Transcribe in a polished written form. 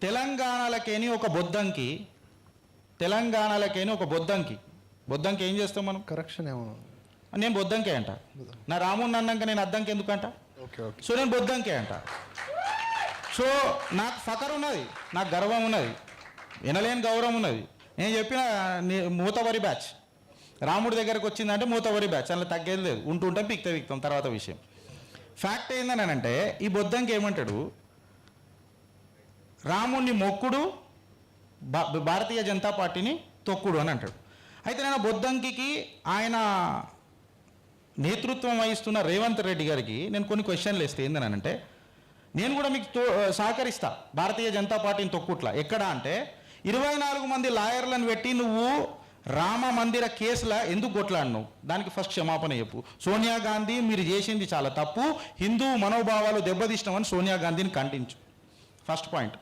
తెలంగాణలకేని ఒక బొద్దంకి బొద్దంకి ఏం చేస్తాం మనం? కరెక్షన్ ఏమో. నేను బొద్దంకే అంట. నా రాముడిని అన్నాక నేను అద్దంకి ఎందుకంట? సో నేను బొద్దంకే అంట. సో నాకు ఫకర్ ఉన్నది, నాకు గర్వం ఉన్నది, వినలేని గౌరవం ఉన్నది. నేను చెప్పిన మూతవరి బ్యాచ్ రాముడి దగ్గరకు వచ్చిందంటే మూతవరి బ్యాచ్, అలా తగ్గేది లేదు. ఉంటుంటాం, పిక్తాం తర్వాత విషయం. ఫ్యాక్ట్ ఏందని అంటే ఈ బొద్దంకి ఏమంటాడు, రాముడిని మొక్కుడు, భారతీయ జనతా పార్టీని తొక్కుడు అని అంటాడు. అయితే నేను బొద్దంకి ఆయన నేతృత్వం వహిస్తున్న రేవంత్ రెడ్డి గారికి నేను కొన్ని క్వశ్చన్లు ఇస్తే ఏందని అంటే, నేను కూడా మీకు సహకరిస్తా భారతీయ జనతా పార్టీని తొక్కుట్లా. ఎక్కడ అంటే 24 మంది లాయర్లను పెట్టి నువ్వు రామ మందిర కేసులా ఎందుకు కొట్లాడినావు? దానికి ఫస్ట్ క్షమాపణ చెప్పు. సోనియా గాంధీ మీరు చేసింది చాలా తప్పు, హిందూ మనోభావాలు దెబ్బతీసినామని సోనియా గాంధీని ఖండించు. First point.